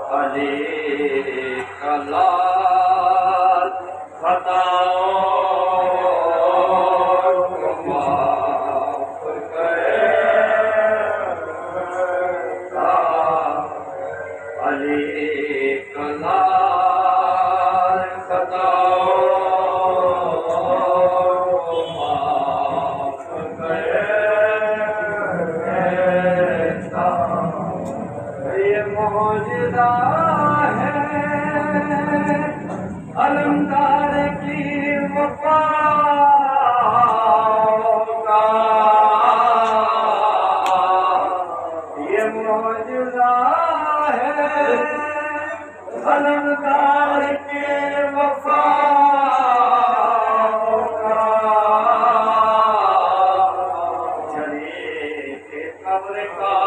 علی کلال خطاؤں کو معاف کرتا علی کلال خطاؤں کو معاف کرتا یہ معجزہ ہے علمدار کی وفا کا یہ معجزہ ہے علمدار کی وفا کا چلیے کہ قبر کا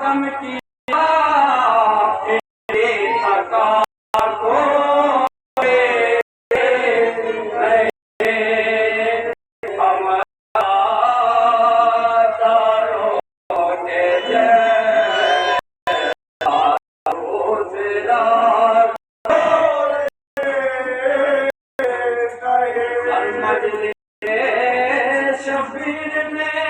ختم کیا سرکار کو شبیر نے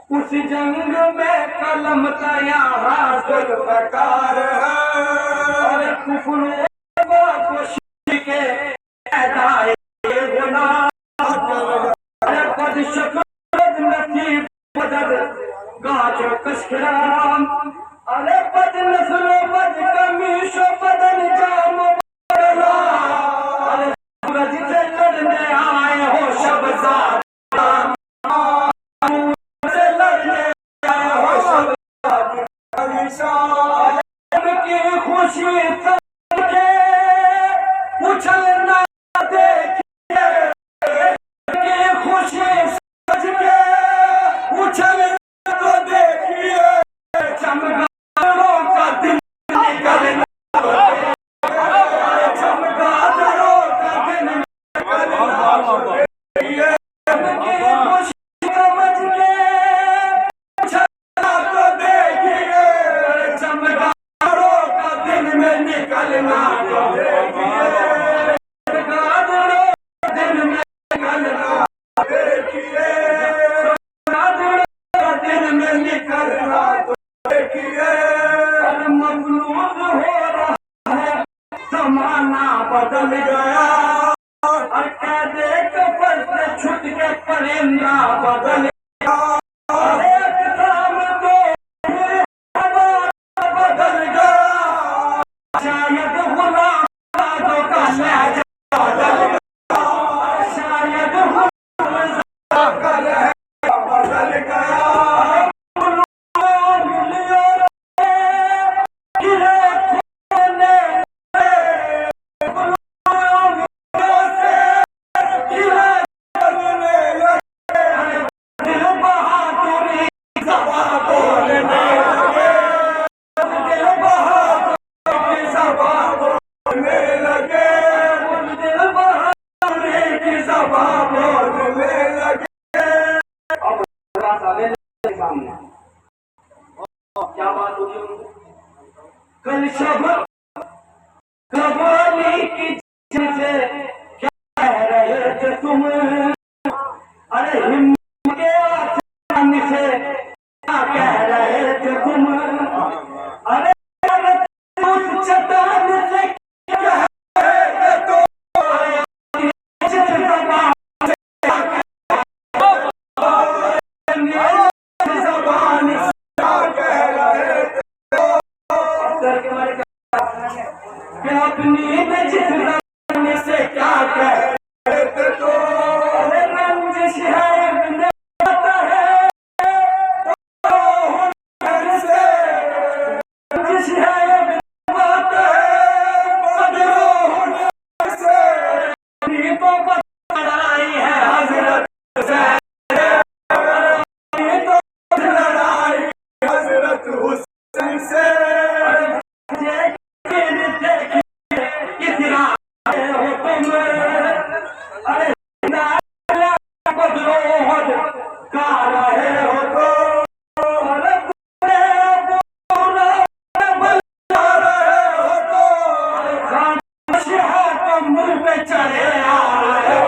اس جنگ میں قلم تیار ذوالفقار ہے اور کفر و خوشی کے ادائے گناہ قد شکرت نصیب بدر گاج و کشکرام ارے بد نسل و بد کمیش و بدن جام و بڑلا ارے سورج سے لڑنے آئے ہو شبزاد سے لڑنے آئے ہو شبزاد ان کی خوشی سمجھ کے اچھلنا دیکھیے ان کی خوشی سمجھ کے اچھلنا تو دیکھیے چمگادڑوں کا دل نکلنا چمگادڑوں کا دل نکلنا ان کی خوشی سمجھ کے اچھلنا تو دیکھیے چمگادڑوں کا دل میں نکلنا تو دیکھیے چمگادڑوں کا دل میں نکلنا دیکھیے چمگادڑوں کا دل میں نکلنا تو دیکھیے مغلوب ہو رہا ہے زمانہ بدل گیا اور قیدے کفر سے چھٹ کے پرندہ بدل گیا ایک دام تو ہوا بدل گیا شاید غلام آزادوں کا لہجہ بدل گیا شاید غلام کا لہجہ بدل گیا کیا بات ہوگی کل شب قبالی کی جن سے کیا کہہ رہے تھے تم ارے ہمت کے آسمان سے کیا کہہ رہے تھے تم ارے اس چٹان سے کیا کہہ رہے تھے تم جس زبان سے کیا کہہ زبان سے کیا کہہ رہے تھے کہ اپنی جس زبان سے کیا کہہ رہے تھے تو رنجش ہے ابن عطا ہے تو ہنر سے رنجش ہے ابن عطا ہے قدر و ہنر سے اپنی تو لڑائی ہے حضرت حسین اپنی تو لڑائی حضرت حسین سے چڑھے آ رہے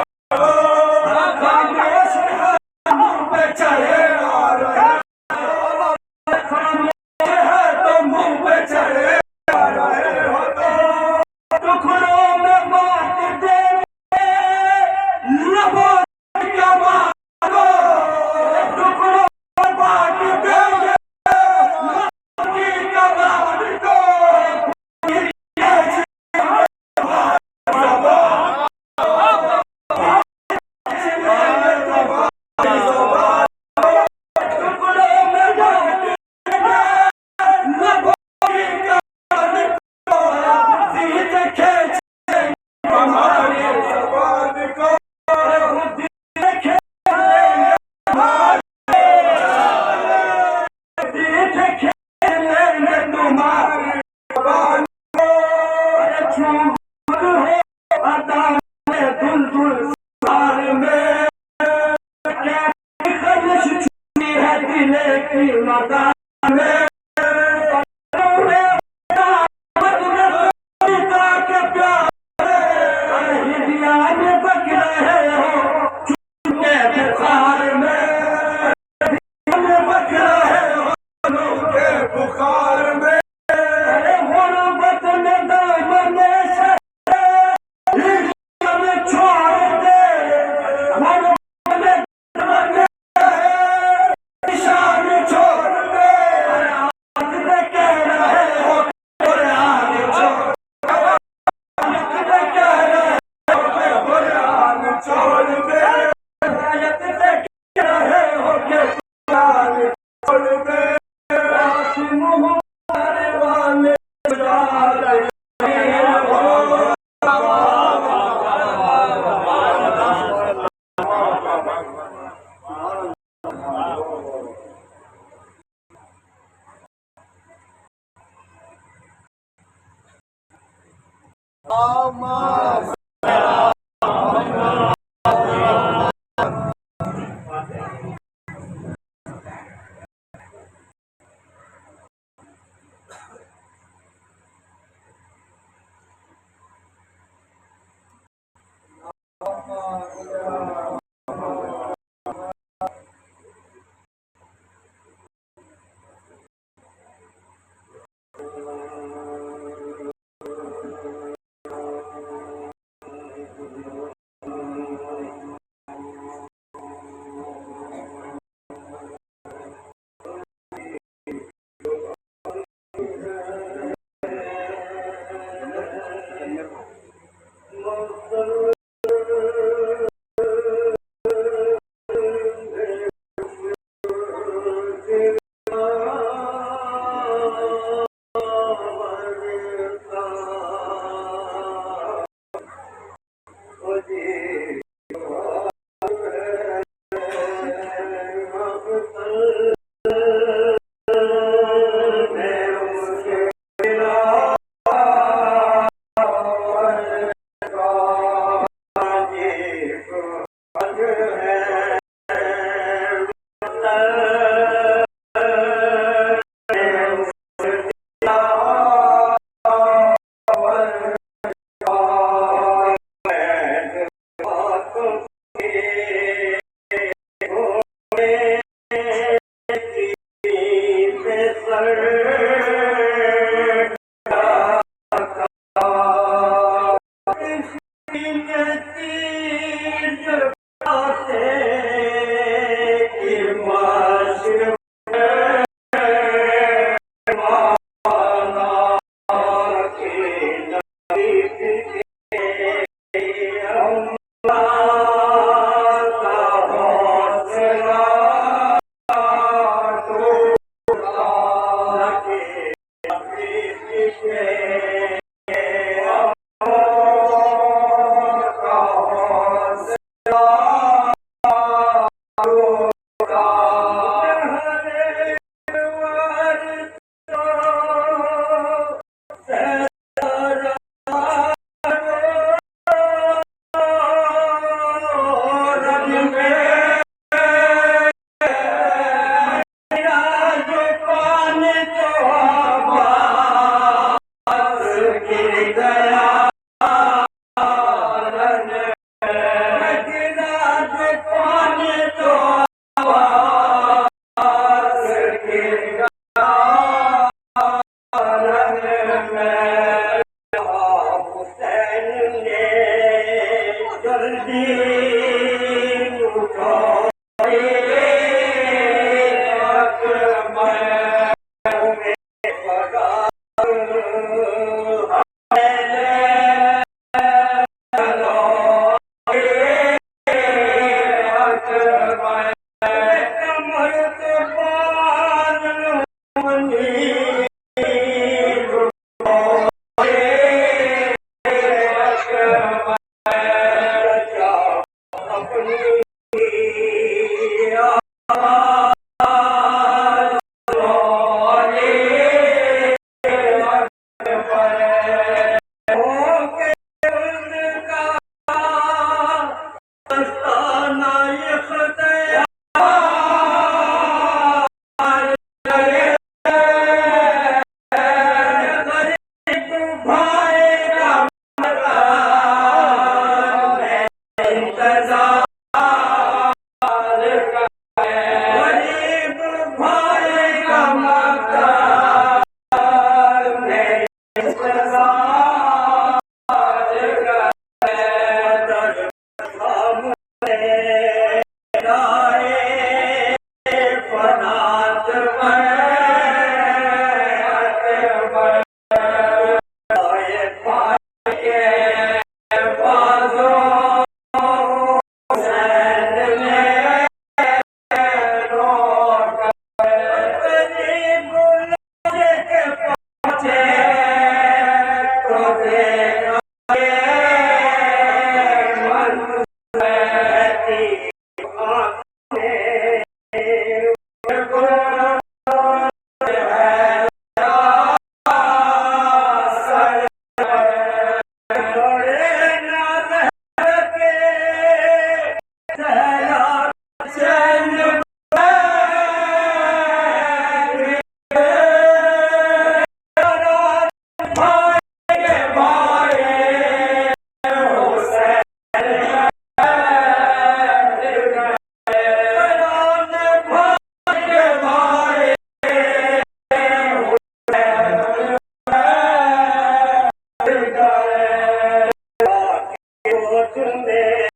تمہیں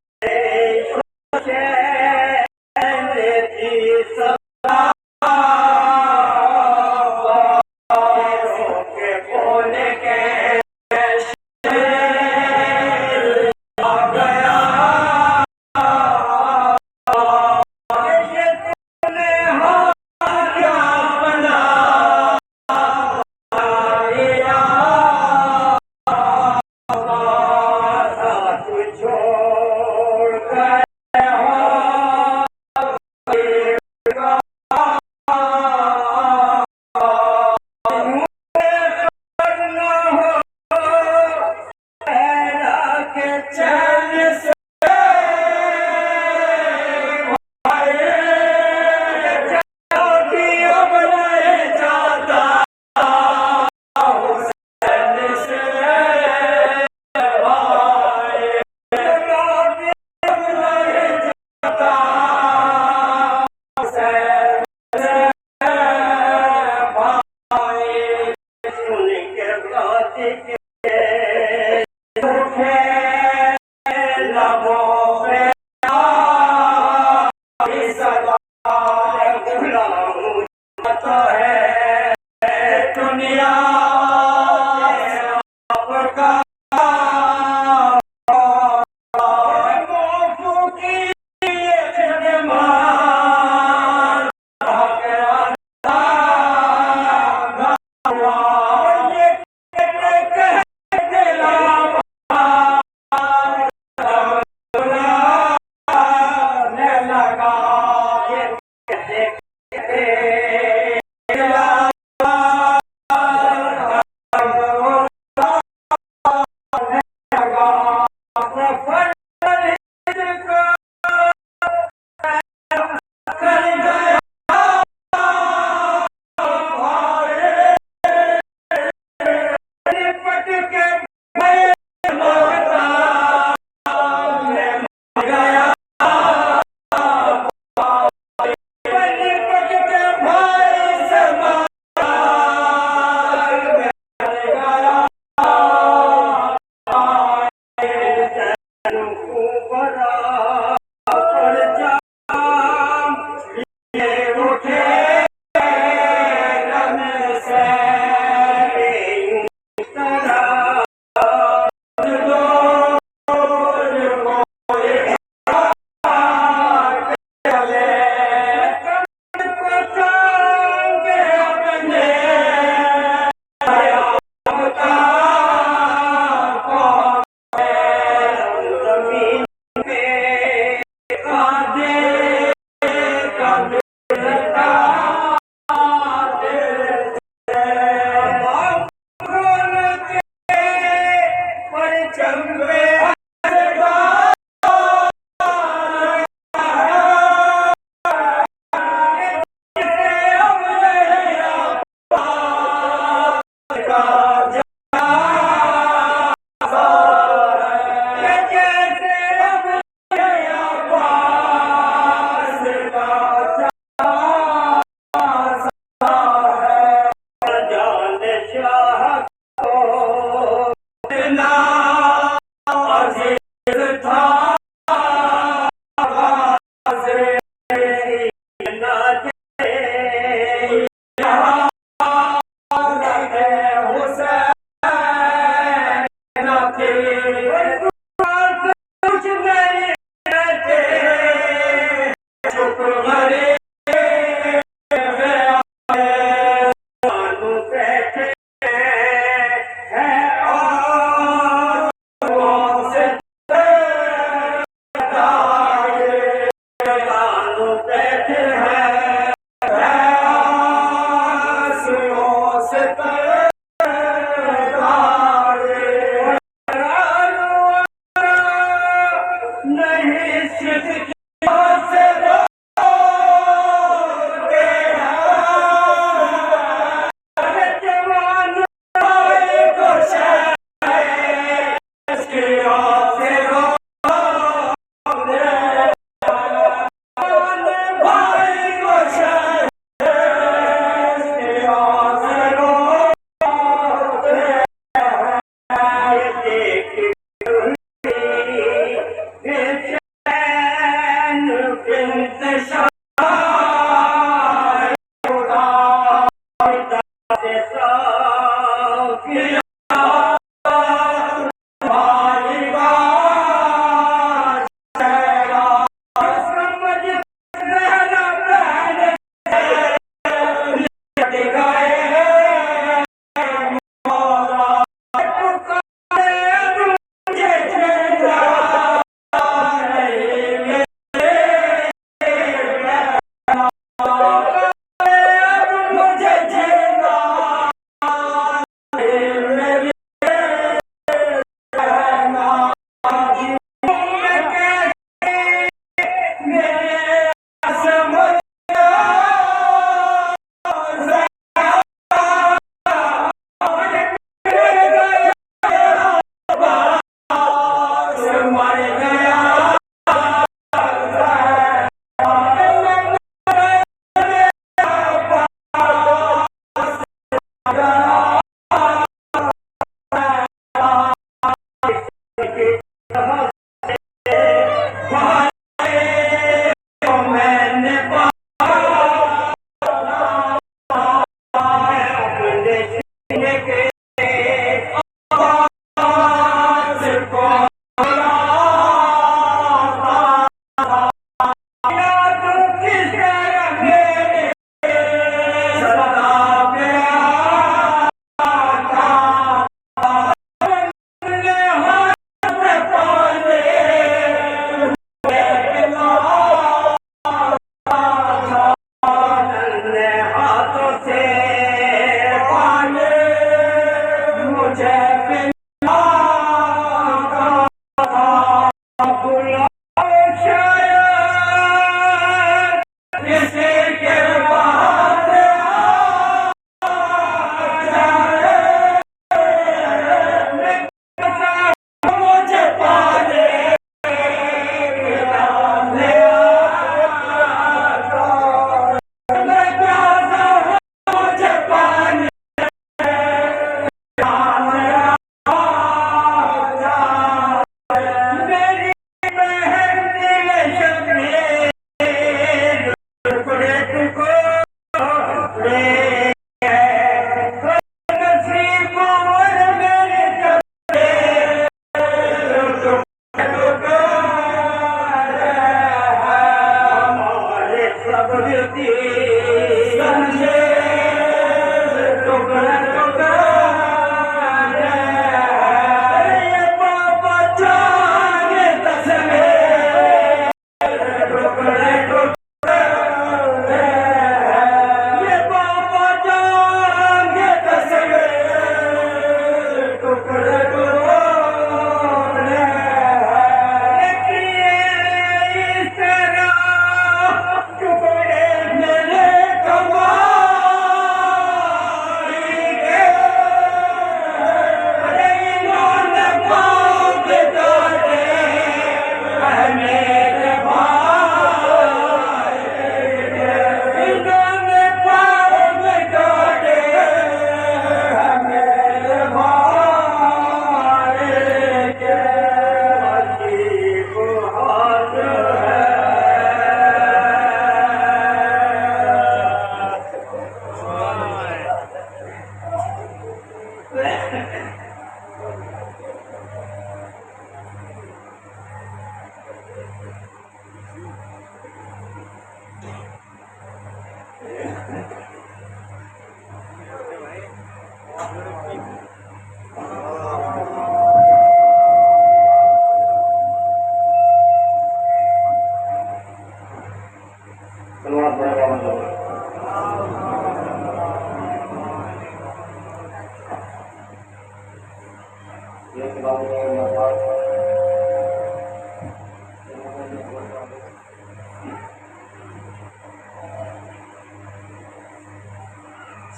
چین دی صدا کے بول کے آ گیا یہ تم نے کیا بنا لیا ساتھ چھوڑ گئے ہو چین سے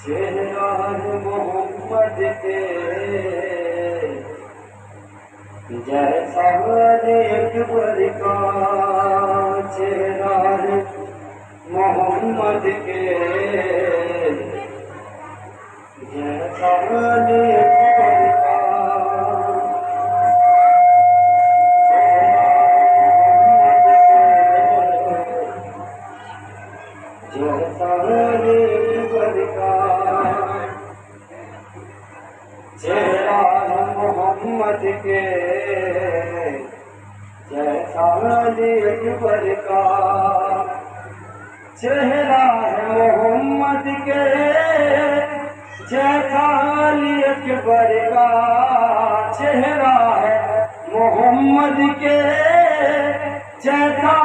چہرہ محمد کے جیسا اکبر کا چہرہ محمد کے جیسا اکبر کا چہرہ محمد کے جیسا اکبر کا چہرہ محمد کے جیسا اکبر کا چہرہ محمد کے جیسا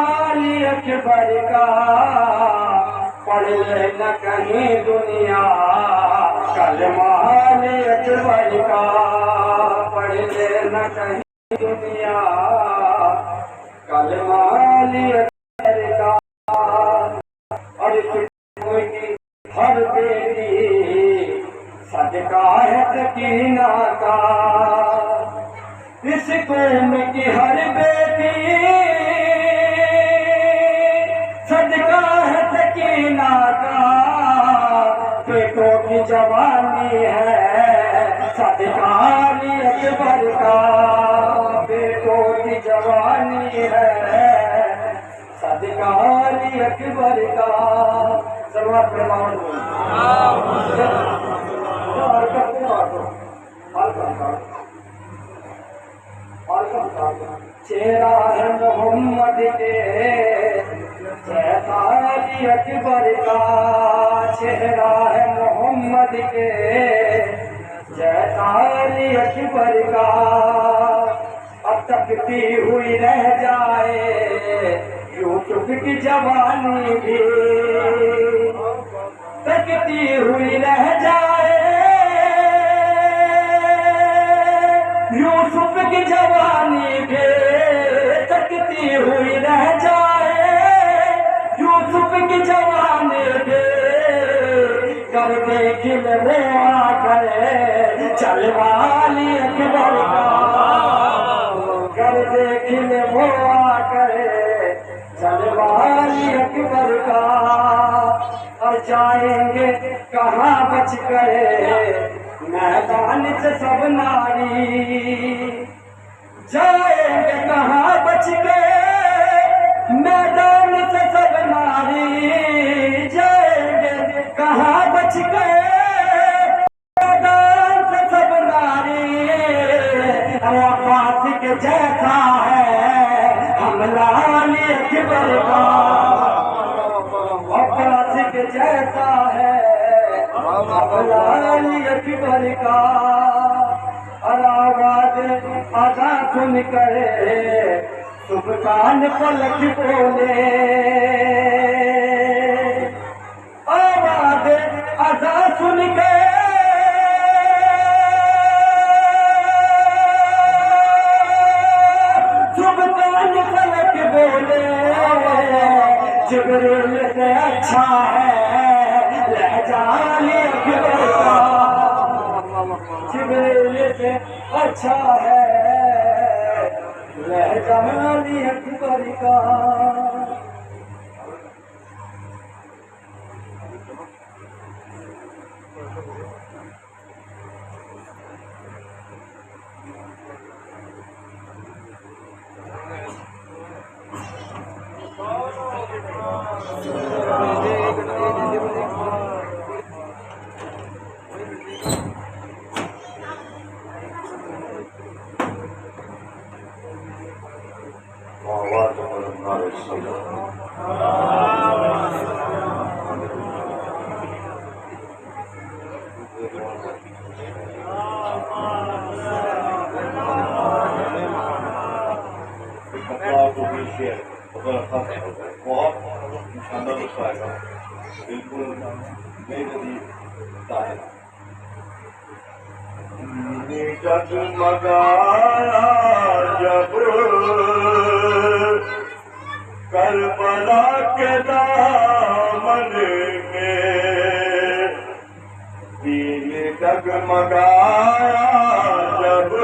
اکبر کا پڑھ لینا کہیں دنیا کلمہ اکبر کا پڑھ لینا کہیں دنیا کلمہ اکبر کا اور کی ہر بیٹی صدقہ ہے سکینہ کا اس قوم کی ہر بیٹی صدقہ ہے سکینہ کا بیٹوں کی جوانی نہیں ہے صدقہ علی اکبر کا ضرورت پہ چہرہ ہے محمد کے جیسا علی اکبر کا چہرہ ہے محمد کے جیسا علی اکبر کا اب تکتی ہوئی رہ جائے یوسف کی جوانی بھی تکتی ہوئی رہ جائے یوسف کی جوانی بھی تکتی ہوئی رہ جائے یوسف کی جوانی بھی کر دیکھ لے آ کرے چل والی اکبر کر دیکھ لے وہ آ کرے چل والی اکبر کا اور جائیں گے کہاں بچ کرے میدان سے سب ناری جائیں گے کہاں بچ گئے میدان سے سب ناری جائیں گے کہاں بچ گئے میدان سے سب ناری عباس کے جیسا ہے حملہ علی اکبر کا عباس کے جیسا ہے حملہ علی اکبر کا اور آواز اذان سن کر سبحان فلک بولے آواز اذان سن کر سبحان فلک بولے جبریل سے اچھا ہے لہجہ علی اکبر کا جبریل سے اچھا ہے لہجہ علی اکبر کا بہت شاندار شاعر بالکل نئی ندی جگمگایا جب کربلا کے دامن میں دین جگمگایا جب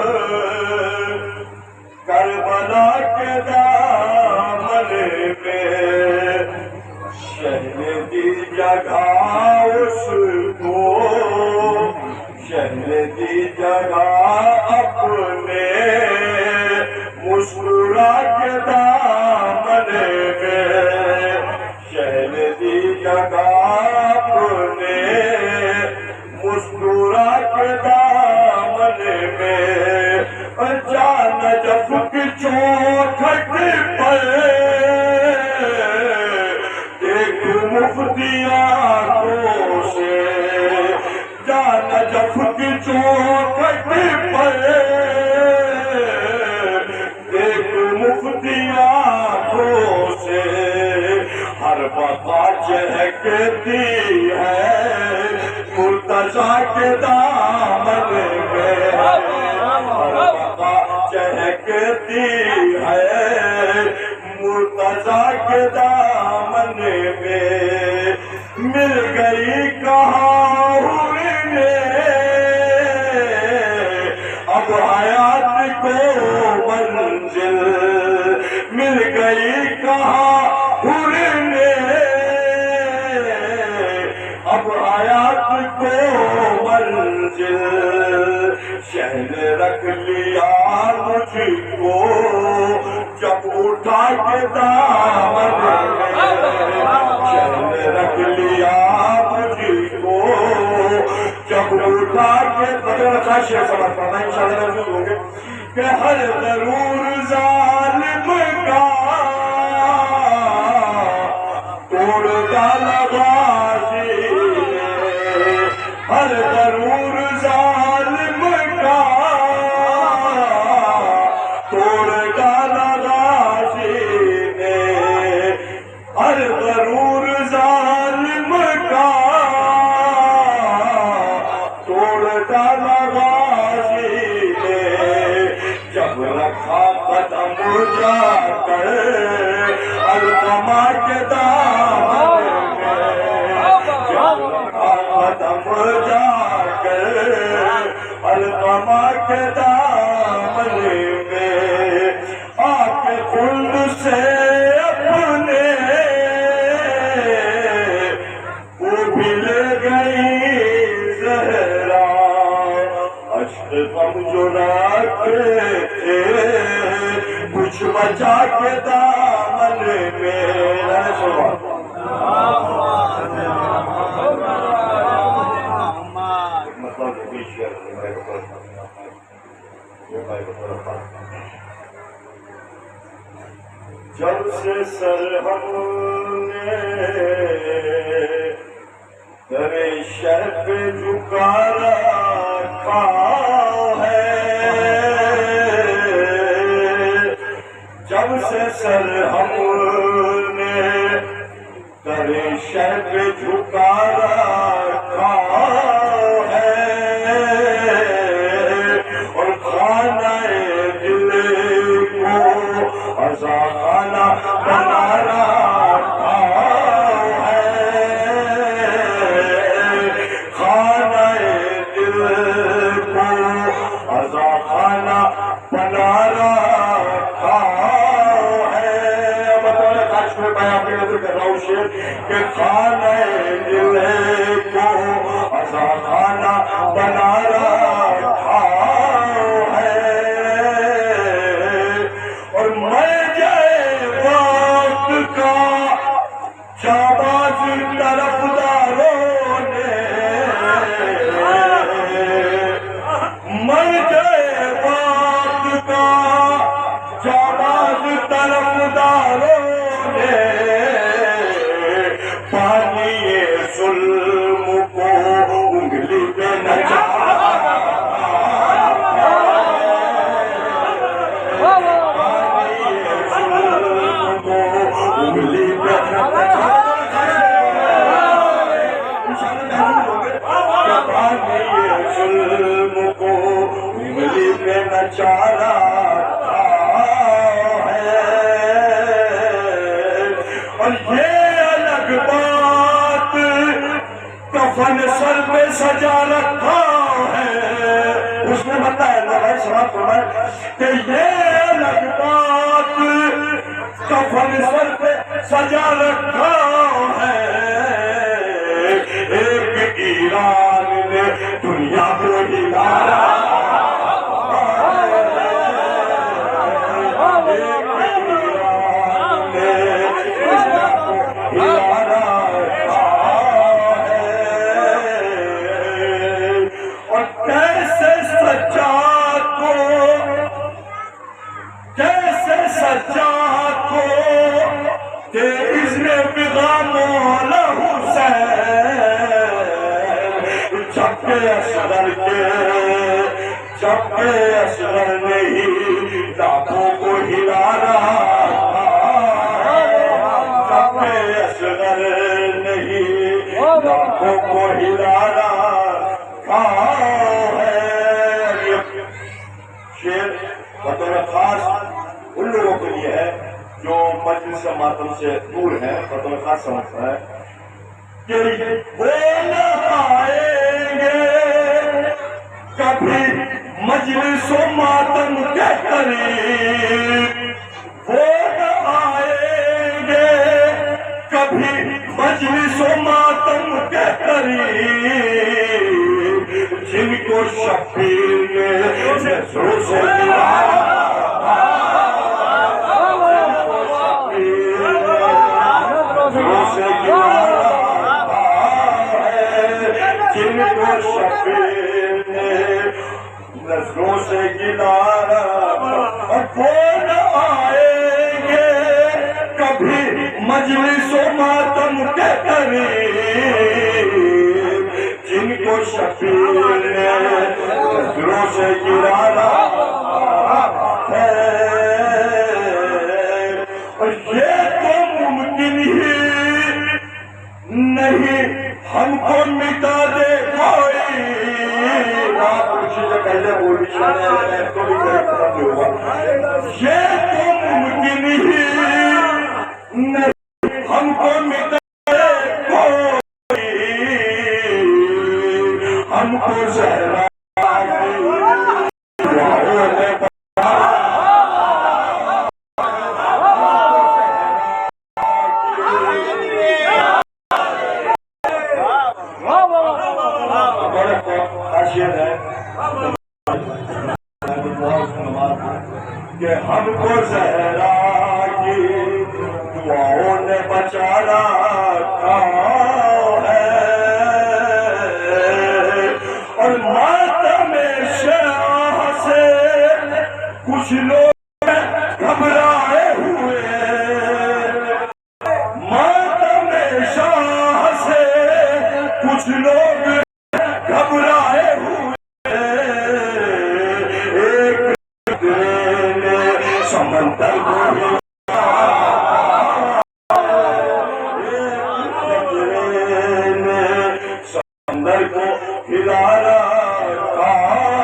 کربلا کے دامن میں شہنی جگہ اس کو شہنی جگہ اپنے مسکرا کے دامن میں شہنی جگہ اپنے مسکرا کے دامن میں جان جب کی چوکھٹ پر دیکھ مفتی آنکھوں سے جان جب کی چوکھٹ پر دیکھ مفتی آنکھوں سے ہر بقا چہکتی ہے مرتضیٰ کے دامن میں چہکتی ہے مرتضیٰ کے دامن میں مل گئی کہاں ہوئی اب حیات کو منزل مل گئی کہاں ہوئی اب حیات کو منزل شہر رکھ لیا مجھ کو جب اٹھ اٹھا کے دامن میں چین رکھ لیا مجھ کو جب اٹھا کے بدل کا شیئر سمجھ پڑھنا انشاءاللہ محفوظ ہوں گے کہ ہر ضرور ظالم کا توڑ ڈالا غازی نے ہر ضرور ظالم کا توڑ ڈالا غازی نے ہر ضرور ظالم کا توڑ ڈالا غازی نے جب رکھا قدم جا کر القمہ کے دامن میں جب رکھا قدم جا کر القمہ کے دامن میں آ کے خلد سے اپنے وہ بھی لے گئی زہرا عشق غم جو رکھے تھے کچھ بچا کے دامن میں جب سے سر ہم نے در شہ پہ جھکا رکھا ہے جب سے سر ہم نے در شہ پہ جھکا رکھا ہے اور خانہ دل کو عزا خانہ بنا رکھا ہے خانہ دل کو عزا خانہ بنا رکھا ہے بطور خاص میں میں آپ کے نظر کر رہا ہوں شیر کہ خانہ دل کو عزا خانہ بنا رکھا ہے اور مر جائے وقت کا جانباز طرفداروں نے مر جائے وقت کا جانباز طرفداروں نے پانی ظلم کو انگلی پہ نچا ظلم کو انگلی پہ نچارا ہے اور یہ الگ بات کفن سر پہ سجا رکھا ہے اس نے بتایا نا بھائی سماعت فرمائے کہ یہ الگ بات کفن سر پہ سجا رکھا ہے ایک ایران نے دنیا کو ہلایا اور کیسے سجاد کو کہ اذن بغا مولا حسین چپے اصغر نہیں لاکھوں کو ہلا رہا چپے اصغر نہیں لاکھوں کو ہلا رہا ہے شعر بطور خاص ان لوگوں کے لیے ہے جو مجلس ماتم سے دور ہیں بطور خاص سمجھتا ہے کہ وہ نہ آئیں گے کبھی مجلس و ماتم کے قریب وہ نہ آئیں گے کبھی مجلس و ماتم کے قریب جن کو شبیر نے نظروں سے سے گلا اور وہ نہ آئیں گے کبھی مجلس و ماتم کے قریب جن کو شفیع نے نظروں سے گرانا ہے اور یہ تو ممکن ہی نہیں ہم کو مٹا دے کوئی آپ اسی سے پہلے بولی تو بھی ختم ہوگا یہ تو ممکن ہی نہیں ہم کو مٹا دے کوئی ہم کو زہرا کہ ہم کو زہرا کی دعاؤں نے بچا رکھا ہے اور ماتم شاہ سے کچھ لوگ گھبرائے ہوئے ماتم شاہ سے کچھ لوگ گھبرائے ہوئے سمندر کو سمندر کو ہلا رکھا ہے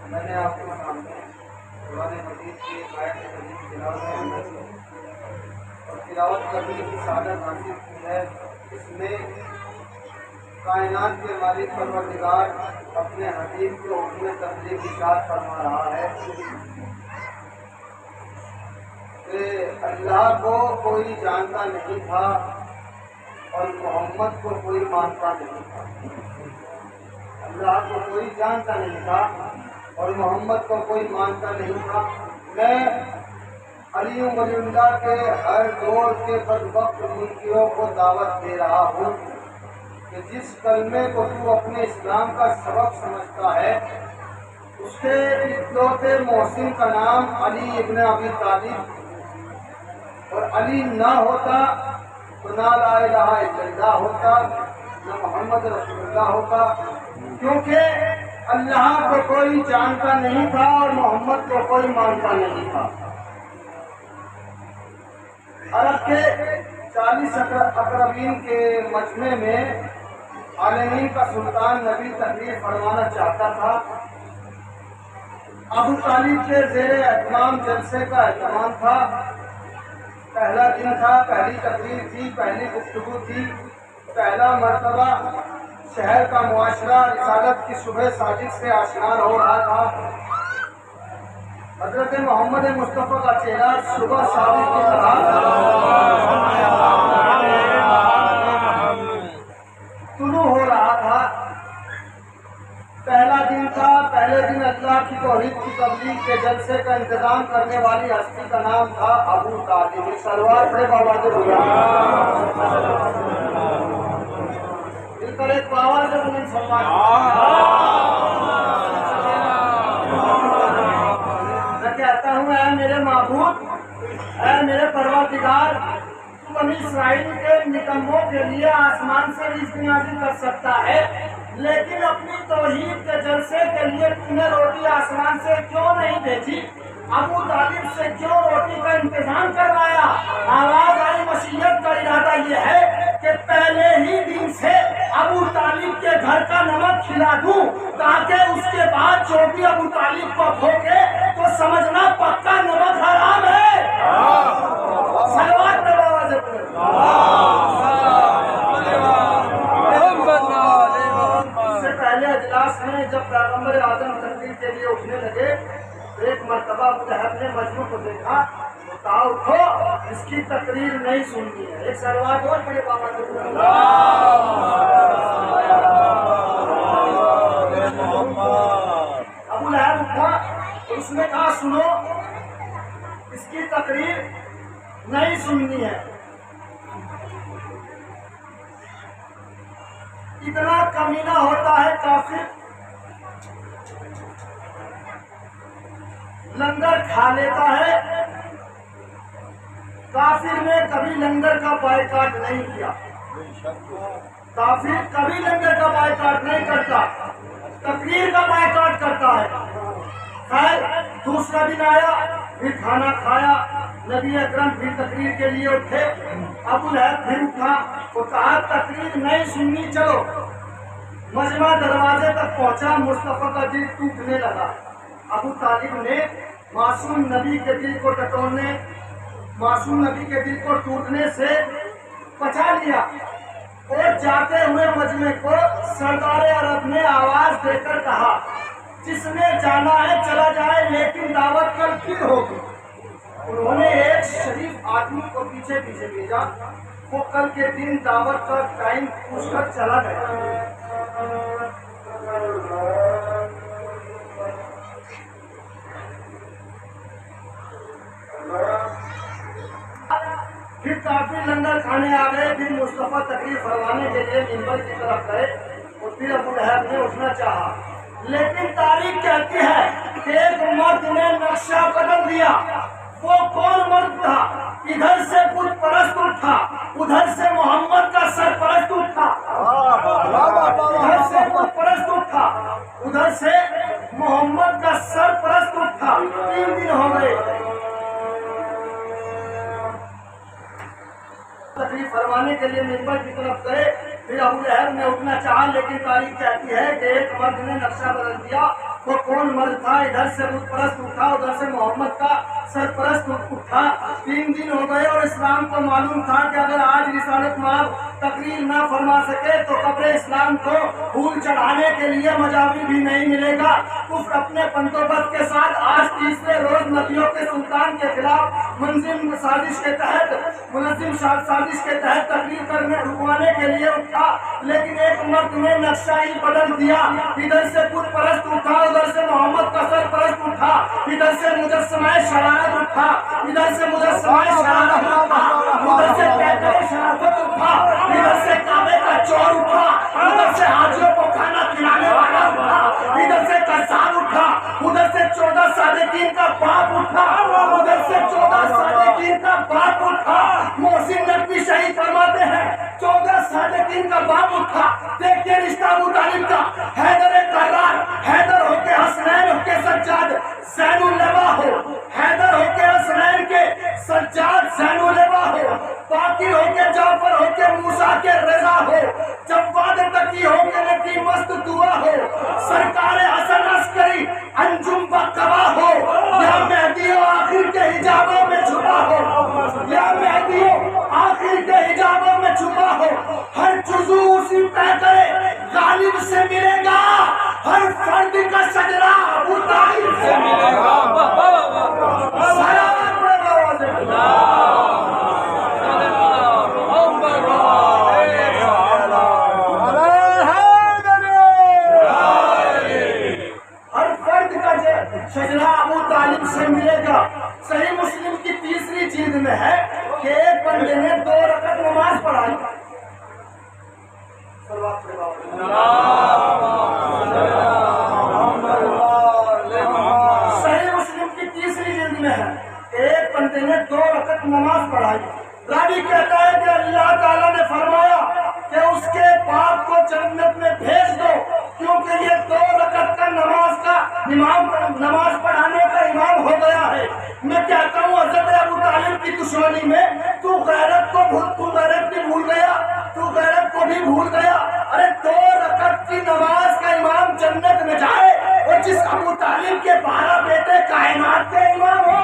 میں نے آپ کے سامنے قرآن مجید کی آیت مجید تلاوت کرنے کی سعادت حاصل کی ہے. اس میں کائنات کے مالک پروردگار اپنے حبیب کو حکم تبلیغ کی ارشاد فرما رہا ہے کہ اللہ کو کوئی جانتا نہیں تھا اور محمد کو کوئی مانتا نہیں تھا. اللہ کو کوئی جانتا نہیں تھا اور محمد کو کوئی مانتا نہیں تھا. میں علی ولی اللہ کے ہر دور کے بدبخت منکروں کو دعوت دے رہا ہوں کہ جس کلمے کو تو اپنے اسلام کا سبب سمجھتا ہے اس کے اکلوتے محسن کا نام علی ابن ابی طالب، اور علی نہ ہوتا تو نہ لا الہ الا اللہ ہوتا، نہ محمد رسول اللہ ہوتا، کیونکہ اللہ کو کوئی جانتا نہیں تھا اور محمد کو کوئی مانتا نہیں تھا. عرب کے 40 اقربین کے مجمع میں عالمین کا سلطان نبی تقریر فرمانا چاہتا تھا. ابو طالب کے زیر اہتمام جلسے کا اہتمام تھا. پہلا دن تھا، پہلی تقریر تھی، پہلی گفتگو تھی، پہلا مرتبہ شہر کا معاشرہ رسالت کی صبح صادق سے آشنا ہو رہا تھا. حضرت محمد مصطفیٰ کا چہرہ صبح صادق کی طرح طلوع ہو پہلے دن اللہ کی توحید کی تبلیغ کے جلسے کا انتظام کرنے والی ہستی کا نام تھا ابو طالب. سلوات پڑھے بابا سے بولا مل کر ایک آواز سے بلند سلمان. میں کہتا ہوں اے میرے معبود، اے میرے پروردگار، تو بنی اسرائیل کے نکموں کے لیے آسمان سے رزق نازل کر سکتا ہے، لیکن اپنی توحید کے جلسے کے لیے تم نے روٹی آسمان سے کیوں نہیں بھیجی؟ ابو طالب سے کیوں روٹی کا انتظام کروایا؟ آواز آئی مشیت کا ارادہ یہ ہے کہ پہلے ہی دن سے ابو طالب کے گھر کا نمک کھلا دوں، تاکہ اس کے بعد جو بھی ابو طالب کو بھوکے تو سمجھنا پکا نمک حرام ہے. سلوات میں بابا سے پہلے اجلاس میں جب پیغمبر اعظم تقریر کے لیے اٹھنے لگے تو ایک مرتبہ ابو لہب نے مجموع کو دیکھا تو کہا اٹھو، اس کی تقریر نہیں سننی ہے. ایک سلوات اور پڑھے بابا سے. ابو لہب اٹھا تو اس نے کہا سنو، اس کی تقریر نہیں سننی ہے. اتنا کمینہ ہوتا ہے کافر، لنگر کھا لیتا ہے. کافر نے کبھی لنگر کا بائیکاٹ نہیں کیا، کافر کبھی لنگر کا بائیکاٹ نہیں کرتا، تقریر کا بائیکاٹ کرتا ہے. خیر دوسرا دن آیا، پھر کھانا کھایا، نبی اکرم پھر تقریر کے لیے اٹھے. ابو لہب پھر اٹھا تو کہا تقریر نہیں سننی، چلو. مجمع دروازے تک پہنچا، مصطفیٰ کا دل ٹوٹنے لگا. ابو طالب نے معصوم نبی کے دل کو ٹٹولنے، معصوم نبی کے دل کو ٹوٹنے سے بچا لیا اور جاتے ہوئے مجمع کو سردار عرب نے آواز دے کر کہا جس نے جانا ہے چلا جائے، لیکن دعوت کل پھر ہوگی. انہوں نے ایک شریف آدمی کو پیچھے پیچھے بھیجا، وہ کل کے دن دعوت کا ٹائم پوچھ کر چلا گیا. پھر کافی لنگر کھانے آ گئے. پھر مصطفیٰ تقریر فرمانے کے لیے منبر کی طرف گئے اور پھر ابو لہب نے اٹھنا چاہا، لیکن تاریخ کہتی ہے کہ ایک مرد نے نقشہ بدل دیا. وہ کون مرد تھا؟ ادھر سے بت پرست اٹھا، ادھر سے محمد کا سرپرست اٹھا. ادھر سے بت پرست اٹھا، ادھر سے محمد کا سرپرست اٹھا. 3 دن ہو گئے. تقریر فرمانے کے لیے منبر کی طرف گئے. پھر ابو لہب نے اٹھنا چاہا، لیکن تاریخ کہتی ہے کہ ایک مرد نے نقشہ بدل دیا. وہ کون مرد تھا؟ ادھر سے بت پرست اٹھا، ادھر سے محمد کا سرپرست اٹھا. 3 دن ہو گئے اور اسلام کو معلوم تھا کہ اگر آج رسالت مآب تقریر نہ فرما سکے تو قبر اسلام کو پھول چڑھانے کے لیے مجاوی بھی نہیں ملے گا. کفر اپنے بندوبست کے ساتھ آج تیسرے روز نبیوں کے سلطان کے خلاف منظم سازش کے تحت تقریر کرنے رکوانے کے لیے اٹھا. لیکن ایک مرد نے نقشہ ہی بدل دیا. ادھر سے بت پرست اٹھا، ادھر سے محمد کا سرپرست اٹھا، ادھر سے مجسمہ شرارت اٹھا، ادھر سے مجسمہ شرارت اٹھا، ادھر سے پیکر شرافت اٹھا، ادھر سے کعبے کا چور اٹھا، ادھر سے حاجیوں کو کھانا کھلانے والا اٹھا، ادھر سے قذاب اٹھا، ادھر سے 14 صادقین کا باپ اٹھا، ادھر سے 14 صادقین کا باپ اٹھا. محسن نقوی شہید فرماتے ہیں 14 صادقین کا باپ اٹھا. دیکھیے رشتہ ابو طالب کا، حیدر کرار، حیدر ہو کے حسنین ہو کے سجاد زین اللواء ہو، حیدر ہو کے حسنین کے سجاد زین اللواء ہو، باقر ہو کے جعفر ہو کے موسیٰ کے رضا ہو، جواد تقی ہو کے نقی مست دعا ہو، سرکار حسن عسکری انجم بقبا ہو، یا مہدی ہو آخر کے حجابوں میں چھپا ہو، یا مہدی ہو آخر کے حجابوں میں چھپا ہو. ہر جزو اسی طے کرے غالب سے ملے گا، ہر فرد کا شجرہ ابو طالب سے ملے گا. سلام ہر ابو طالب سے ملے گا۔ صحیح مسلم کی تیسری جلد میں ہے کہ ایک بندے نے 2 رکعت نماز پڑھائی۔ صحیح مسلم کی تیسری جلد میں ہے ایک بندے نے 2 رکعت نماز پڑھائی۔ راوی کہتا ہے کہ اللہ تعالیٰ نے فرمایا کہ اس کے باپ کو جنت میں بھیج دو، کیونکہ یہ 2 رکعت کا نماز پڑھانے کا امام ہو گیا ہے۔ میں کہتا ہوں حضرت ابو طالب کی دشمنی میں تو غیرت بھی بھول گیا، تو غیرت کو بھی بھول گیا۔ ارے 2 رکعت کی نماز کا امام جنت میں جائے، اور جس ابو طالب کے 12 بیٹے کائنات کے امام ہو۔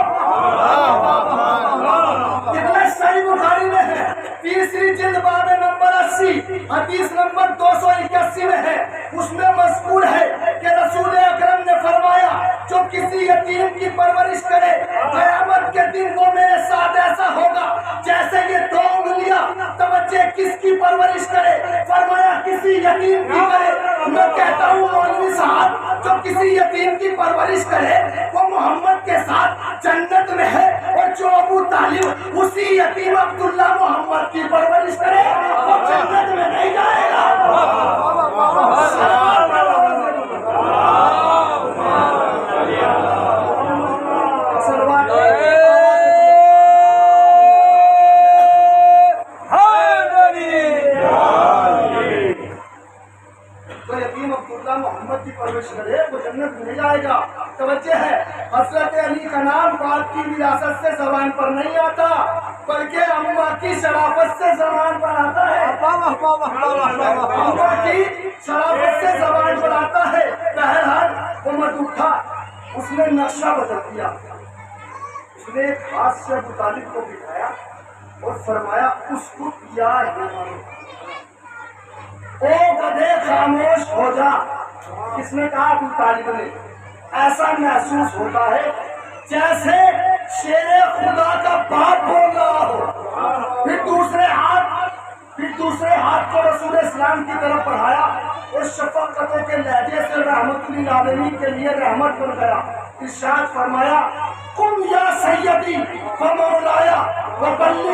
کتنا صحیح بخاری میں ہے، تیسری جلد باب نمبر 80 حدیث نمبر 281 میں ہے۔ اس میں مذکور ہے کہ رسول اکرم نے فرمایا جو کسی یتیم کی پرورش کرے قیامت کے دن وہ میرے ساتھ ایسا ہوگا جیسے یہ 2 انگلیاں۔ توجہ، کس کی پرورش کرے؟ فرمایا کسی یتیم کی کرے۔ میں کہتا ہوں مولوی صاحب جو کسی یتیم کی پرورش کرے وہ محمد کے ساتھ جنت میں ہے، اور جو ابو طالب اسی یتیم عبداللہ محمد کی پرورش کرے وہ جنت میں نہیں جائے گا۔ محمد کی پرورش کرے وہ جنت میں جائے گا۔ توجہ ہے، حضرت علی کا نام باپ کی وراثت سے زبان پر نہیں آتا، بلکہ اماں کی شرافت سے زبان پر آتا ہے۔ اماں کی شرافت سے زبان پر آتا ہے۔ بہرحال عمر اٹھا، اس نے نقشہ بدل دیا۔ اس نے ایک ہاتھ سے ابو طالب کو بٹھایا اور فرمایا اس کو یا اے گدھے خاموش ہو جا۔ کس نے کہا؟ ابو طالب نے۔ ایسا محسوس ہوتا ہے جیسے شیر خدا کا باپ بول رہا ہو۔ پھر دوسرے ہاتھ کو رسول اسلام کی طرف بڑھایا اور شفقتوں کے لہجے سے رحمت للعالمین کے لیے رحمت بن گیا۔ ارشاد فرمایا قم یا سیدی فمولایا وبلغ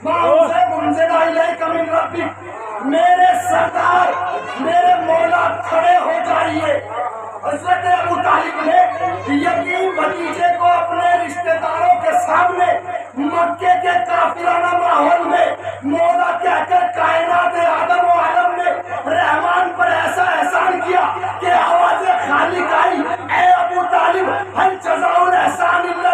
ما انزل الیک من ربک۔ میرے سردار، میرے مولا کھڑے ہو جائیے۔ حضرت ابو طالب نے یتیم بھتیجے کو اپنے رشتہ داروں کے سامنے مکے کے کافرانہ ماحول میں مولا کہہ کر کائنات آدم و عالم نے رحمان پر ایسا احسان کیا کہ آواز خالق آئی، اے ابو طالب هل جزاء الاحسان الا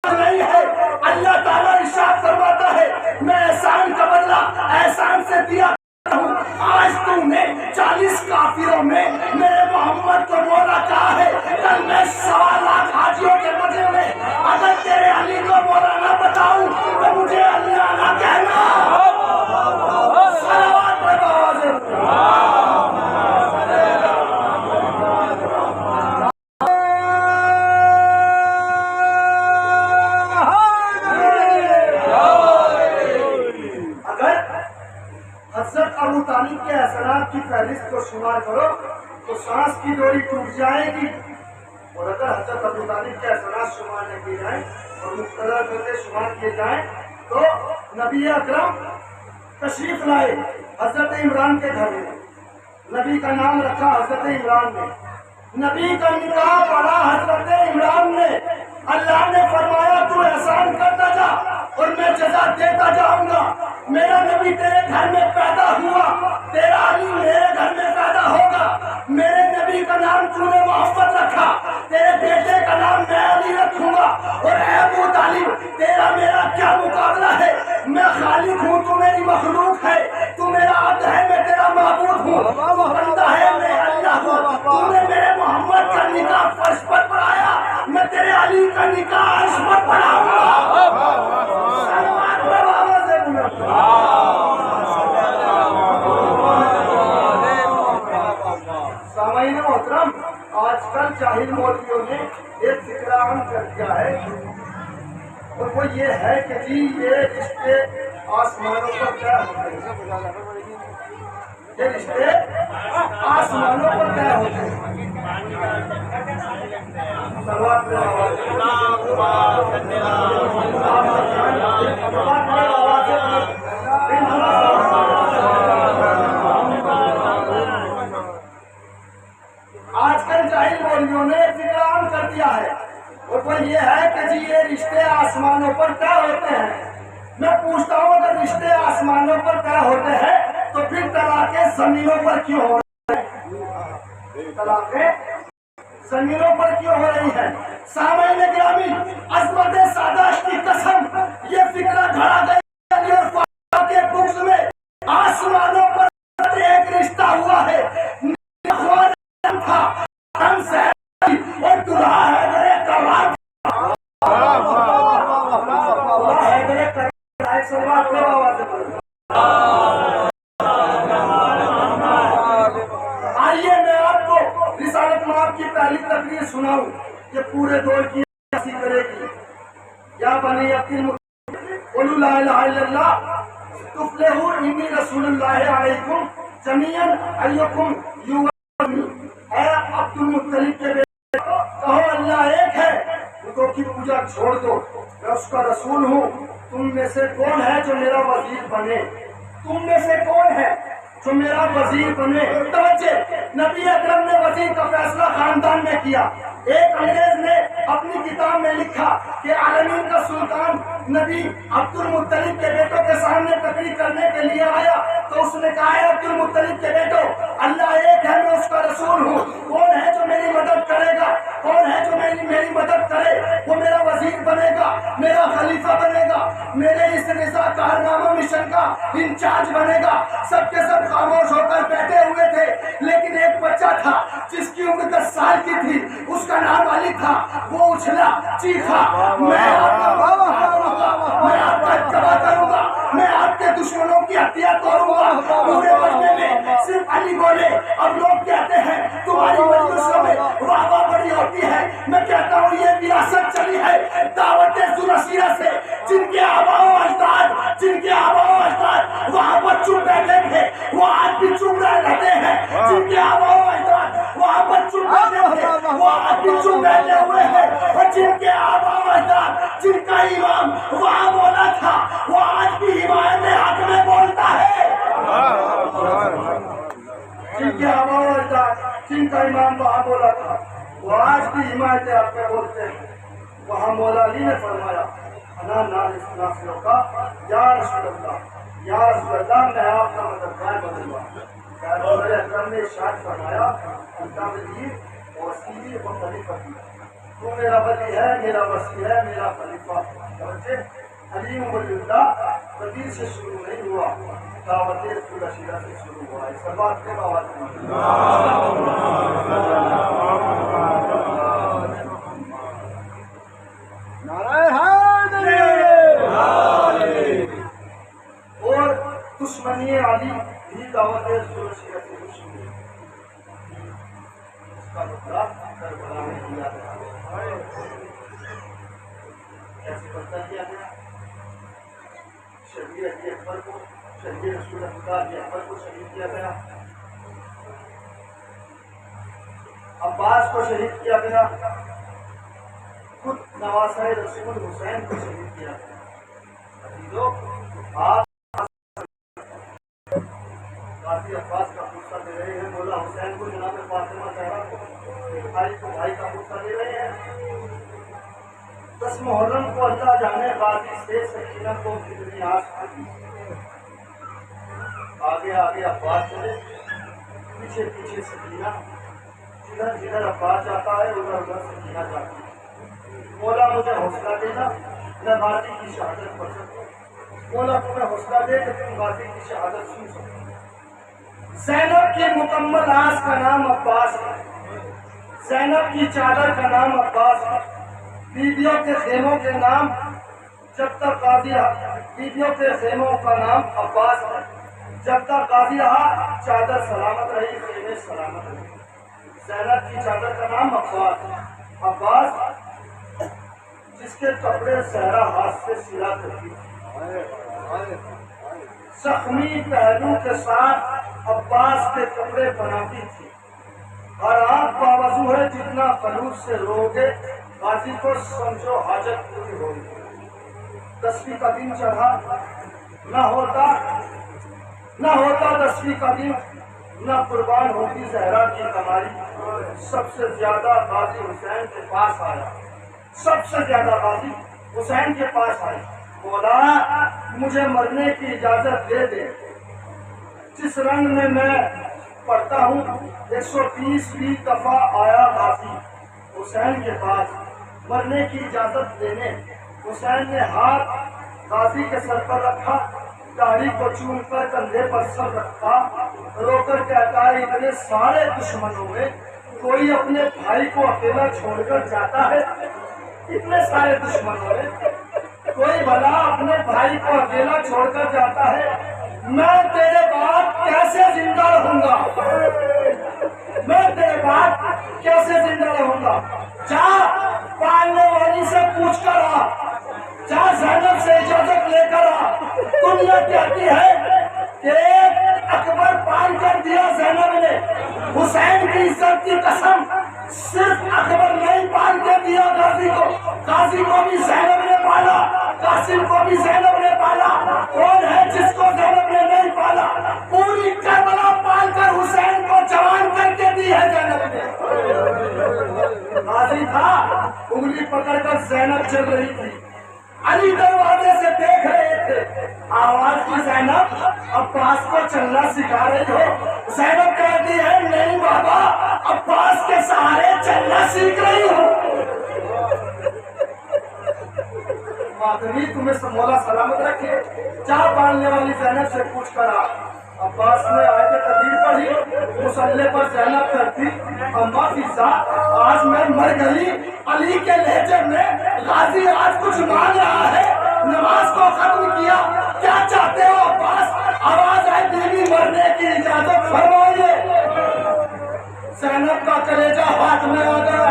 نہیں ہے۔ اللہ تعالیٰ ارشاد فرماتا ہے میں احسان کا بدلہ احسان سے دیا ہوں۔ آج تم نے 40 کافروں میں میرے محمد کو مولا کہا ہے، کل میں 1.25 لاکھ حاجیوں کے مجمع میں اگر تیرے علی کو مولا نہ بتاؤں تو مجھے اللہ نہ کہنا۔ صلوات پر آواز ابو طالب کے احسانات کی فہرست کو شمار کرو تو سانس کی ڈوری ٹوٹ جائے گی، اور اگر حضرت ابو طالب کے احسانات شمار نہ کیے جائیں اور مقتدر کرتے شمار کیے جائیں تو نبی اکرم تشریف لائے حضرت عمران کے گھر میں، نبی کا نام رکھا حضرت عمران نے، نبی کا نکاح پڑھا حضرت عمران نے۔ اللہ نے فرمایا تو احسان کرتا جا اور میں جزا دیتا جاؤں گا۔ میرا نبی تیرے گھر میں پیدا ہوا، تیرا علی میرے گھر میں پیدا ہوگا۔ میرے نبی کا نام تو نے محمد رکھا، تیرے بیٹے کا نام میں علی رکھوں گا۔ اور اے ابو طالب تیرا میرا کیا مقابلہ ہے؟ میں خالق ہوں، تو میری مخلوق ہے، تو میرا عبد ہے، میں تیرا معبود ہوں، تو بندہ ہے، میں اللہ ہوں۔ تو نے میرے محمد کا نکاح فرش پر پڑھایا، میں تیرے علی کا نکاح عرش پر پڑھاؤں گا۔ سامعین محترم، آج کل جاہل مولویوں نے ایک ذکر عام کر دیا ہے، اور وہ یہ ہے کہ جی یہ رشتے آسمانوں پر طے ہوتے ہیں۔ یہ رشتے آسمانوں پر طے ہوتے ہیں. آج کل جاہل مولویوں نے فکر عام کر دیا ہے، اور وہ یہ ہے کہ جی یہ رشتے آسمانوں پر طے ہوتے ہیں. میں پوچھتا ہوں اگر رشتے آسمانوں پر طے ہوتے ہیں تو پھر طلاقیں زمینوں پر کیوں ہو رہی ہیں؟ طلاقیں زمینوں پر کیوں ہو رہی ہیں؟ سامعین گرامی، عظمت سادات کی قسم، یہ فکرہ گھڑا گئی اور فاطمہ کے بغض میں آسمانوں پر ایک رشتہ ہوا ہے. تھا ہم سے اور دلہا حیدر کرار آئیے میں آپ کو رسالت مآب کی پہلی تقریر سناؤں کہ پورے دور کی ایسی کرے گی. یا بنی قولوا لا الہ الا اللہ تفلحوا انی رسول اللہ علیکم جمیعا ایکم یومی. اے عبد المطلب کے بیٹے کہو اللہ ایک ہے، بتوں کی پوجا چھوڑ دو، میں اس کا رسول ہوں. تم میں سے کون ہے جو میرا وزیر بنے؟ تم میں سے کون ہے جو میرا وزیر بنے؟ توجہ، نبی اکرم نے وزیر کا فیصلہ خاندان میں کیا. ایک انگریز نے اپنی کتاب میں لکھا کہ عالمین کا سلطان نبی عبد المطلب کے بیٹوں کے سامنے تقریر کرنے کے لیے آیا تو اس نے کہا ہے عبد المطلب کے بیٹوں اللہ ایک ہے، میں اس کا رسول ہوں. کون ہے جو میری مدد کرے گا؟ کون ہے جو میری مدد کرے؟ وہ میرا وزیر بنے گا، میرا خلیفہ بنے گا، میرے اس رضا کارنامہ مشن کا انچارج بنے گا. سب کے سب خاموش ہو کر بیٹھے ہوئے تھے، لیکن ایک بچہ تھا جس کی عمر 10 سال کی تھی، اس کا نام علی تھا. وہ اچھلا، چیخا، میں آپ کا اتباع کروں گا، میں آپ کے دشمنوں کی ہتھیاں توڑوں گا. پورے مجمع میں صرف علی بولے. اب لوگ کہتے ہیں تمہاری مجلسوں میں واہ واہ بڑی ہوتی ہے. میں کہتا ہوں یہ وراثت چلی ہے دعوت ذوالرسیہ سے، جن کے آباء و اجداد وہاں پر چپ بیٹھے تھے وہ آج بھی چپ رہتے ہیں. جن کے آباء و اجداد وہاں پر چپ بیٹھے تھے وہ آج بھی چپ بیٹھے ہوئے ہیں. اور جن کے آباء و اجداد جن کا امام وہاں بولا تھا وہ آج بھی حمایت حق میں بولتا ہے. جن کے آباء و اجداد جن کا امام وہاں بولا تھا وہ آج بھی حمایت حق میں بولتے ہیں. وہاں مولا علی نے فرمایا انا ناصر کا یا رسول اللہ، یا رسول اللہ میں آپ کا مددگار بنوں گا. پیغمبر اکرم نے ارشاد فرمایا انت ولی و وصی و خلیفہ، تو میرا ولی ہے، میرا وصی ہے، میرا خلیفہ. علی ولی اللہ قدیر سے شروع نہیں ہوا، دعوت ذوالرسیہ سے شروع ہوا. اس بات کے آواز اور دشمنی علی بھی دعوت ذوالرسیہ سے شروع ہوئی. اس کا بدلہ کربلا میں لیا گیا. کیسے بدلہ لیا گیا؟ شبیر علی اکبر کو، شبیر رسول اللہ علی اکبر کو شہید کیا گیا. عباس کو شہید کیا گیا. خود نواسہ رسول حسین کو شہید کیا گیا. آپ قاضی عباس کا غصہ دے رہے ہیں، مولا حسین کو جناب فاطمہ زہرا کو، بھائی کو بھائی کا غصہ دے رہے ہیں. 10 محرم کو اللہ جانے غازی سے سکینہ کو کتنی آس آئی. آگے آگے عباس چلے، پیچھے پیچھے سکینہ. جدھر جدھر عباس جاتا ہے ادھر ادھر سکینہ جاتی ہے. مولا مجھے حوصلہ دینا میں غازی کی شہادت پڑھ سکوں. مولا تمہیں حوصلہ دے کہ تم غازی کی شہادت سن سکو. زینب کی مکمل آس کا نام عباس ہے. زینب کی چادر کا نام عباس ہے. بیویوں کے خیموں کے نام جب تک غازی رہا، بیویوں کے خیموں کا نام عباس ہے. جب تک غازی رہا چادر سلامت رہی، خیمے سلامت رہی. زینب کی چادر کا نام عباس ہے. عباس جس کے کپڑے زہرا ہاتھ سے سلا کرتی، زخمی پہلو کے ساتھ عباس کے کپڑے بناتی تھی، اور آپ باوضو ہے جتنا خلوص سے روگے غازی کو سمجھو حاجت پوری ہوگی۔ 10ویں کا دن چڑھا، نہ ہوتا 10ویں کا دن، نہ قربان ہوتی زہرا کی کماری۔ سب سے زیادہ غازی حسین کے پاس آیا، سب سے زیادہ غازی حسین کے پاس آئی، بولا مجھے مرنے کی اجازت دے دے۔ جس رنگ میں پڑھتا ہوں 130ویں دفعہ آیا غازی حسین کے پاس مرنے کی اجازت لینے۔ حسین نے ہاتھ غازی کے سر پر رکھا، داڑھی کو چوم کر کندھے پر سر رکھا، رو کر کہتا ہے اتنے سارے دشمنوں میں کوئی اپنے بھائی کو اکیلا چھوڑ کر جاتا ہے؟ اتنے سارے دشمنوں میں کوئی بھلا اپنے بھائی کو اکیلا چھوڑ کر جاتا ہے؟ میں تیرے بعد کیسے زندہ رہوں گا؟ میں تیرے بعد کیسے زندہ رہوں گا؟ جا پالنے والی سے پوچھ کر آ، جا زینب سے اجازت لے کر آ۔ دنیا کہتی ہے کہ اکبر پال کر دیا زینب نے، حسین کی عزت کی قسم صرف اکبر نہیں پال کے دیا غازی کو، غازی کو بھی زینب نے پالا، قاسم کو بھی زینب نے پالا۔ کون ہے جس کو زینب نے نہیں پالا؟ پوری کربلا پال کر حسین کو جوان کر کے دی ہے زینب نے۔ غازی تھا، انگلی پکڑ کر زینب چل رہی تھی، علی دروازے سے دیکھ رہے تھے، آواز کی زینب عباس کو چلنا سکھا رہی ہو؟ زینب کہتی ہے نہیں بابا، عباس کے سہارے چلنا سیکھ رہی ہوں۔ مادری تمہیں مولا سلامت رکھے، جا پالنے والی زینب سے پوچھ کر آ۔ عباس نے آیت تدبیر پڑھی، مصلے پر زینب کرتی اما فضا آج میں مر گئی۔ علی کے لہجے میں غازی آج کچھ مانگ رہا ہے، نماز کو ختم کیا، کیا چاہتے ہو عباس؟ آواز آئی بیوی مرنے کی اجازت فرمائیے۔ زینب کا کلیجہ ہاتھ میں آ گیا،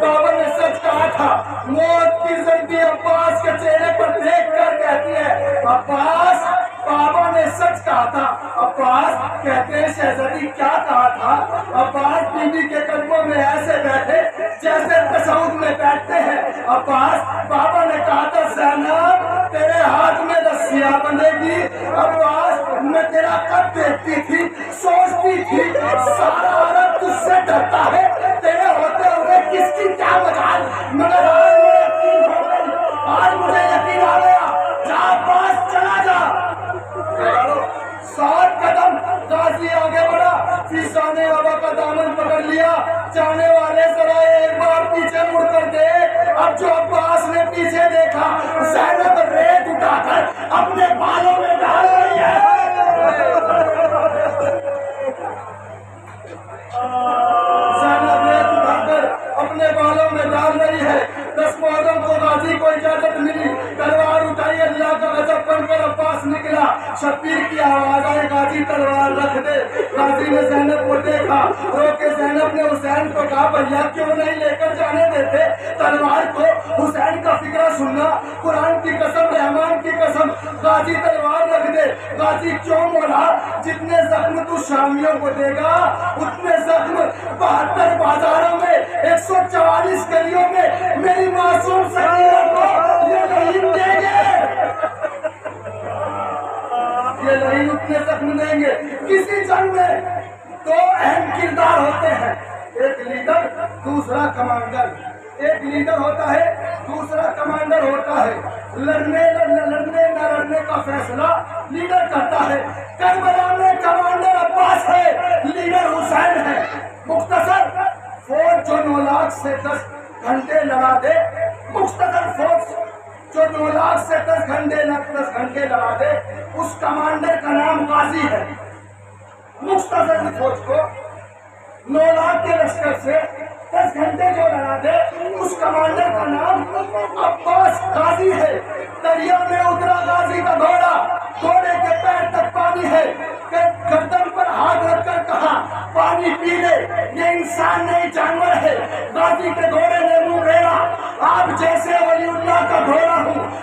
بابا نے سچ کہا تھا۔ موت کی زردی عباس کے چہرے پر دیکھ کر کہتی ہے عباس بابا نے سچ کہا تھا۔ عباس کہتے ہیں شہزادی کیا کہا تھا؟ عباس بیوی کے قدموں میں ایسے بیٹھے جیسے تشہد میں بیٹھتے ہیں۔ عباس بابا نے کہا تھا زینب تیرے ہاتھ میں رسیاں بندھے گی۔ عباس میں تیرا قد دیکھتی تھی، سوچتی تھی سارا عرب تجھ سے ڈرتا ہے، تیرے ہوتے ہوئے کس کی کیا مجال، مگر آج مجھے یقین آ گیا، جا عباس چلا جا۔ 7 قدم غازی آگے بڑھا، فیسا نے بابا کا دامن پکڑ لیا، جانے والے ذرا ایک بار پیچھے مڑ کر دیکھ۔ اب جو عباس نے پیچھے دیکھا، زینب ریت اٹھا کر اپنے بالوں میں ڈال رہی ہے۔ زینب ریت اٹھا کر اپنے بالوں میں ڈال رہی ہے۔ 10 محرم کو غازی کو اجازت ملی، تلوار اٹھائی، اللہ کا غضب بن کر عباس نکلا۔ شبیر کی آواز آئی غازی تلوار رکھ دے۔ غازی نے زینب کو دیکھا، رو کے زینب نے حسین کو کہا بھیا کیوں نہیں لے کر جانے دیتے تلوار کو؟ حسین کا فکرہ سننا، قرآن کی قسم، رحمان کی قسم، غازی تلوار رکھ دے۔ غازی کیوں مولا؟ جتنے زخم تو شامیوں کو دے گا اتنے زخم 72 بازاروں میں، 144 گلیوں میں میری معصوم سکینہ کو یہ لعین دیں گے، یہ لعین اتنے زخم دیں گے۔ کسی جنگ میں 2 اہم کردار ہوتے ہیں، ایک لیڈر دوسرا کمانڈر۔ ایک لیڈر ہوتا ہے دوسرا کمانڈر ہوتا ہے۔ لڑنے نہ لڑنے کا فیصلہ لیڈر کرتا ہے۔ کربلا میں کمانڈر عباس ہے، لیڈر حسین ہے۔ مختصر فوج جو 9 لاکھ سے 10 گھنٹے لڑا دے، مختصر فوج جو 9 لاکھ سے 10 گھنٹے لڑا دے، اس کمانڈر کا نام غازی ہے۔ مختصر فوج کو 9 لاکھ کے لشکر سے 10 گھنٹے جو لڑا دے، اس کمانڈر کا نام عباس غازی ہے۔ دریا میں اترا غازی کا گھوڑا، گھوڑے کے پیر تک پانی ہے، گردن پر ہاتھ رکھ کر کہا پانی پی لے، یہ انسان نہیں جانور ہے۔ غازی کے گھوڑے نے منہ پھیرا، آپ جیسے ولی اللہ کا گھوڑا ہوں،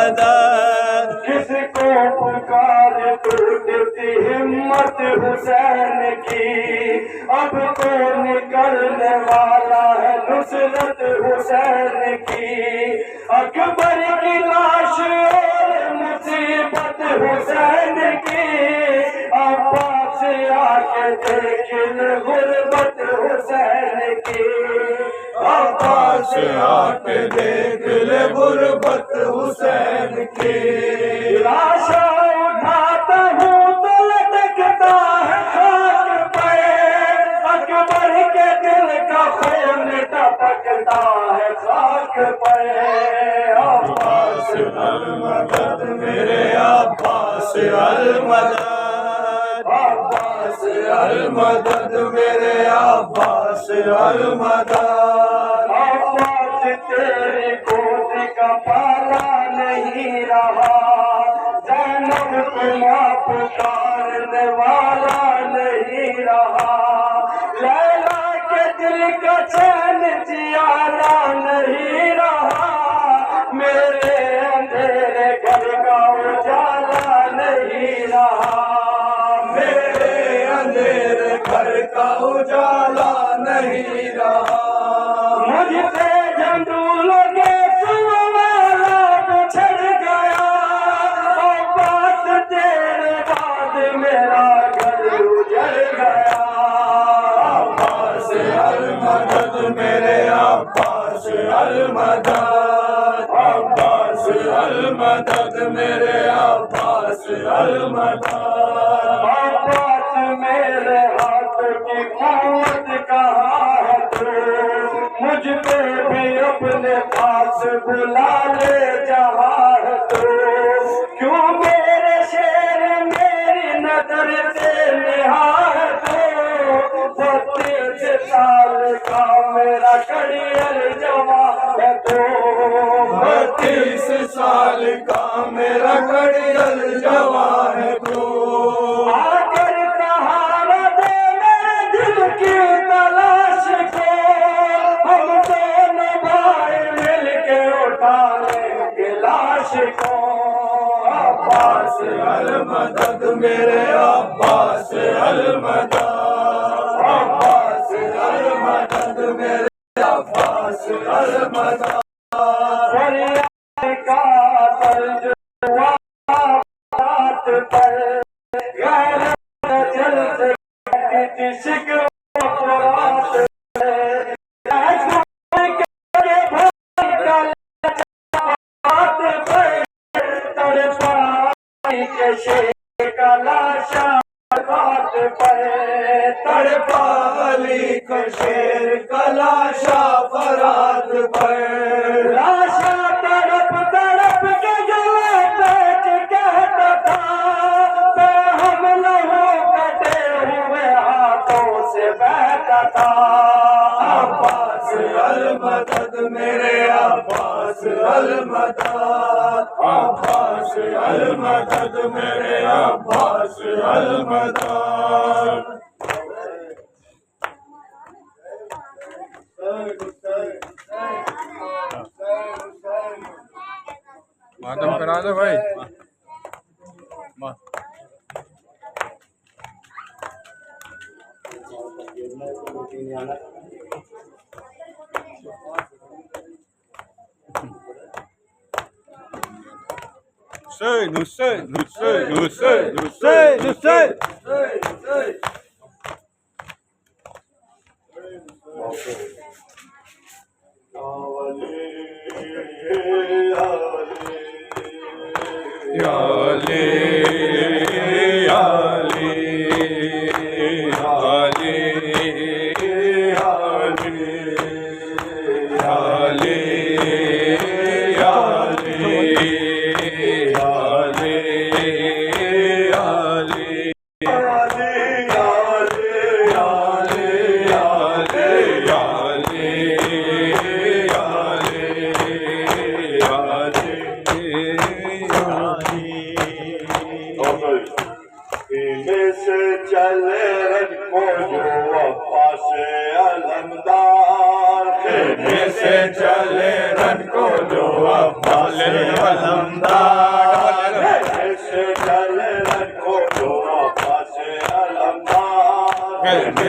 مدد کس کو پکار ٹوٹتی ہمت حسین کی، اب تو نکلنے والا ہے نصرت حسین کی، اکبر کی لاش اور مصیبت حسین کی، عباس آ کے دیکھ لے غربت حسین کی، عباس آ کے دیکھ لے غربت حسین کی، لاشا اٹھاتا ہوں تو لٹکتا ہے خاک پہ، اکبر کے دل کا خون ٹپکتا ہے خاک پہ، عباس المدد میرے عباس المدد، عباس المدد میرے عباس المدد، عباس تیری گود کا پالا نہیں رہا، زینب کو ماں پکارنے والا نہیں رہا، لیلا کے دل کا چین جیانا نہیں رہا، میرے اندھیرے گھر کا اجالا نہیں رہا، میرے اندھیرے گھر کا اجالا نہیں رہا، مجھ سے جھنڈولوں کے سنوالا بچھڑ گیا، عباس تیرے بعد میرا گھر اجڑ گیا، عباس المدد میرے عباس المدد، عباس المدد میرے عباس المدد، عباس میرے ہاتھ کی قوت کہاں ہے تو، مجھ پہ بھی اپنے پاس بلا لے جہاں ہے تو، کیوں میرے شیر میری نظر سے نہا ہے تو، 32 سال کا میرا کریئر جوان ہے تو، 32 سال کا میرا کریئر جوان ہے تو، آ کر سہارا دے میرے دل کی تلاش کو، ہم دونوں بھائی مل کے اٹھا لیں گے لاش کو، عباس المدد میرے عباس المدد، عباس المدد میرے عباس المدد، فریاد کا ترجمہ بات پر، غیرت جلد کی شکوہ فرات پر، ایسے کے بھائی کا لچات پر، تڑپائی کے شیر کا لاشا بات پر، تڑپا علی کا شیر کا لاشا فرات پر، لاشا تڑپ تڑپ کے گلے بیٹھ کہتا تھا، بے ہم لہو کٹے ہوئے ہاتھوں سے بہتا تھا، عباس المدد میرے عباس المدد، عباس المدد میرے عباس المدد، ماتم کرا دو بھائی، حسین حسین حسین حسین حسین حسین، یا علی یا علی یا علی یا علی یا علی یا علی یا علی یا علی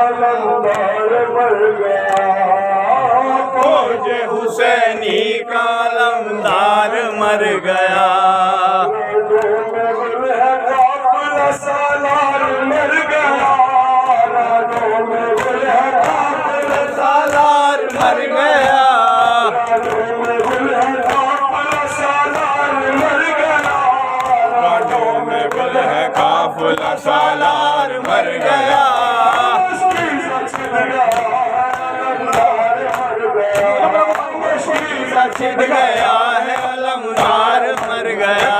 علمدار مر گیا فوج حسینی کا علمدار مر گیا راجوں میں گل ہے قافلہ سالار مر گیا راجوں میں گل ہے قافلہ سالار مر گیا راجوں میں گل ہے قافلہ سالار مر گیا راجوں میں گل ہے قافلہ سالار مر گیا چھڑ گیا ہے علمدار مر گیا